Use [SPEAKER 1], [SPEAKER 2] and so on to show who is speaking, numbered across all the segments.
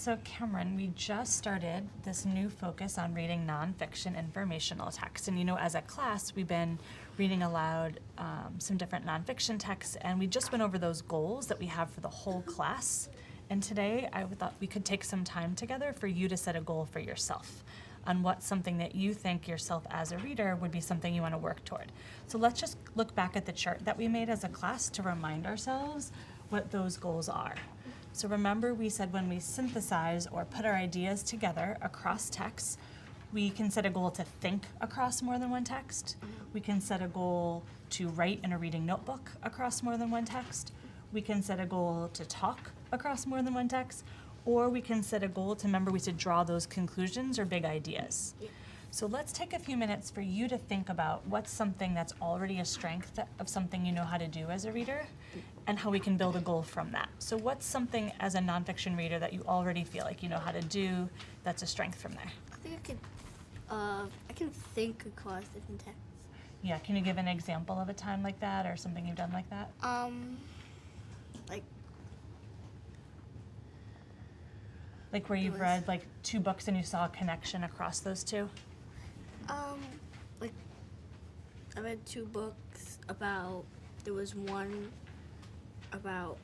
[SPEAKER 1] So Kamren, we just started this new focus on reading nonfiction informational text. And as a class, we've been reading aloud some different nonfiction texts, and we just went over those goals that we have for the whole class. And today, I thought we could take some time together for you to set a goal for yourself on what's something that you think yourself as a reader would be something you want to work toward. So let's just look back at the chart that we made as a class to remind ourselves what those goals are. So remember, we said when we synthesize or put our ideas together across texts, we can set a goal to think across more than one text. We can set a goal to write in a reading notebook across more than one text. We can set a goal to talk across more than one text. Or we can set a goal to remember we should draw those conclusions or big ideas. So let's take a few minutes for you to think about what's something that's already a strength of something you know how to do as a reader, and how we can build a goal from that. So what's something as a nonfiction reader that you already feel like you know how to do that's a strength from there?
[SPEAKER 2] I think I can think across different texts.
[SPEAKER 1] Yeah, can you give an example of a time like that or something you've done like that? Like where you've read like two books and you saw a connection across those two?
[SPEAKER 2] Like I read two books about, there was one about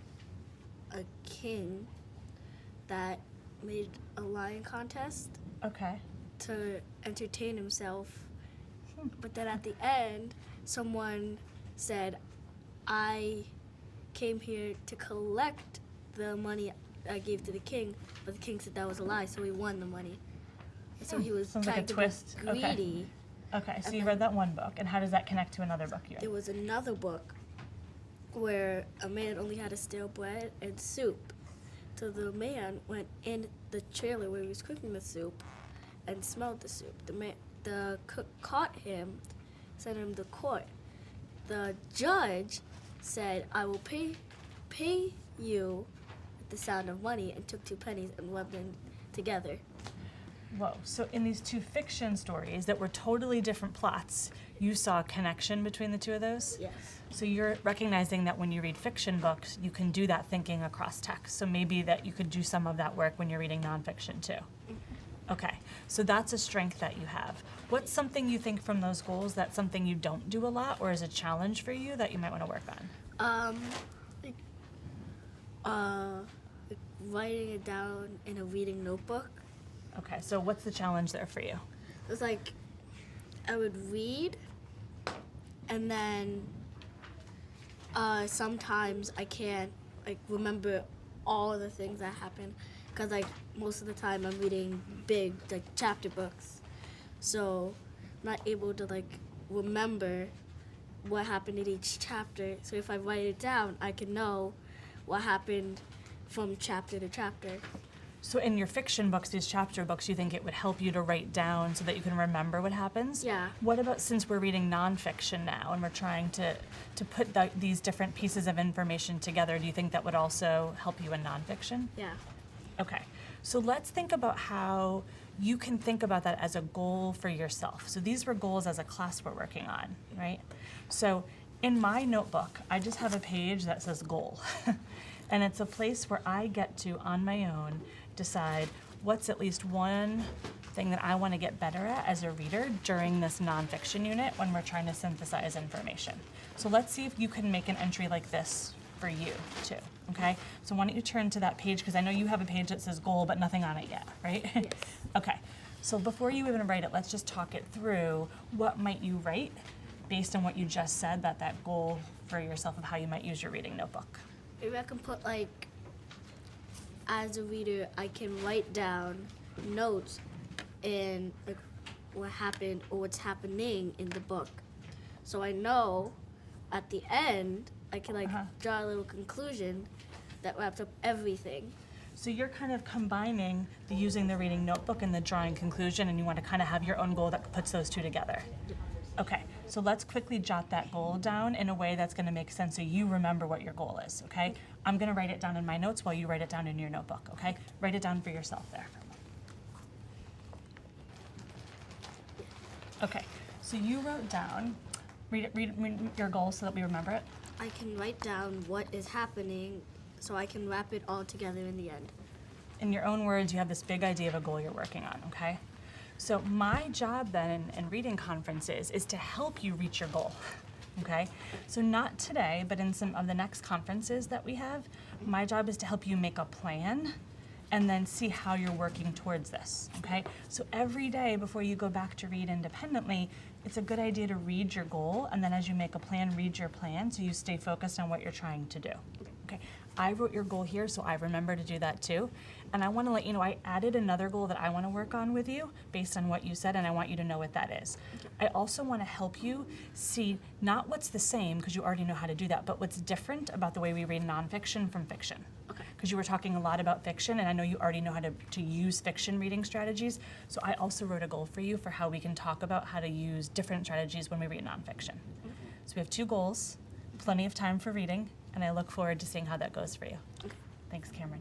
[SPEAKER 2] a king that made a lying contest.
[SPEAKER 1] Okay.
[SPEAKER 2] To entertain himself. But then at the end, someone said, I came here to collect the money I gave to the king, but the king said that was a lie, so he won the money. So he was
[SPEAKER 1] Sounds
[SPEAKER 2] trying
[SPEAKER 1] like a
[SPEAKER 2] to
[SPEAKER 1] twist.
[SPEAKER 2] be greedy.
[SPEAKER 1] Okay, so you read that one book, and how does that connect to another book you read?
[SPEAKER 2] There was another book where a man only had a stale bread and soup. So the man went in the trailer where he was cooking the soup and smelled the soup. The cook caught him, sent him to court. The judge said, I will pay you the sound of money, and took 2 pennies and rubbed them together.
[SPEAKER 1] Whoa, so in these two fiction stories that were totally different plots, you saw a connection between the two of those?
[SPEAKER 2] Yes.
[SPEAKER 1] So you're recognizing that when you read fiction books, you can do that thinking across text. So maybe that you could do some of that work when you're reading nonfiction too. Mm-hmm. Okay, so that's a strength that you have. What's something you think from those goals that's something you don't do a lot or is a challenge for you that you might want to work on?
[SPEAKER 2] Writing it down in a reading notebook.
[SPEAKER 1] Okay, so what's the challenge there for you?
[SPEAKER 2] It's like I would read, and then sometimes I can't remember all the things that happen, because most of the time I'm reading big chapter books, so I'm not able to remember what happened in each chapter. So if I write it down, I can know what happened from chapter to chapter.
[SPEAKER 1] So in your fiction books, these chapter books, you think it would help you to write down so that you can remember what happens?
[SPEAKER 2] Yeah.
[SPEAKER 1] What about since we're reading nonfiction now and we're trying to put these different pieces of information together, do you think that would also help you in nonfiction?
[SPEAKER 2] Yeah.
[SPEAKER 1] Okay, so let's think about how you can think about that as a goal for yourself. So these were goals as a class we're working on, right? So in my notebook, I just have a page that says goal. And it's a place where I get to, on my own, decide what's at least one thing that I want to get better at as a reader during this nonfiction unit when we're trying to synthesize information. So let's see if you can make an entry like this for you, too, okay? So why don't you turn to that page, because I know you have a page that says goal, but nothing on it yet, right?
[SPEAKER 2] Yes.
[SPEAKER 1] Okay, so before you even write it, let's just talk it through. What might you write based on what you just said, that goal for yourself of how you might use your reading notebook?
[SPEAKER 2] Maybe I can put as a reader, I can write down notes in what happened or what's happening in the book. So I know at the end, I can draw a little conclusion that wraps up everything.
[SPEAKER 1] So you're kind of combining using the reading notebook and the drawing conclusion, and you want to kind of have your own goal that puts those two together. Okay, so let's quickly jot that goal down in a way that's going to make sense so you remember what your goal is, okay? I'm going to write it down in my notes while you write it down in your notebook, okay? Write it down for yourself there. Okay, so you wrote down, read your goal so that we remember it.
[SPEAKER 2] I can write down what is happening so I can wrap it all together in the end.
[SPEAKER 1] in your own words, you have this big idea of a goal you're working on, okay? So my job then in reading conferences is to help you reach your goal, okay? So not today, but in some of the next conferences that we have, my job is to help you make a plan and then see how you're working towards this, okay? So every day before you go back to read independently, it's a good idea to read your goal, and then as you make a plan, read your plan so you stay focused on what you're trying to do, okay? I wrote your goal here, so I remember to do that too. And I want to let you know I added another goal that I want to work on with you based on what you said, and I want you to know what that is. I also want to help you see not what's the same, because you already know how to do that, but what's different about the way we read nonfiction from fiction.
[SPEAKER 2] Okay.
[SPEAKER 1] Because you were talking a lot about fiction, and I know you already know how to use fiction reading strategies. So I also wrote a goal for you for how we can talk about how to use different strategies when we read nonfiction. So we have 2 goals, plenty of time for reading, and I look forward to seeing how that goes for you. Thanks, Kamren.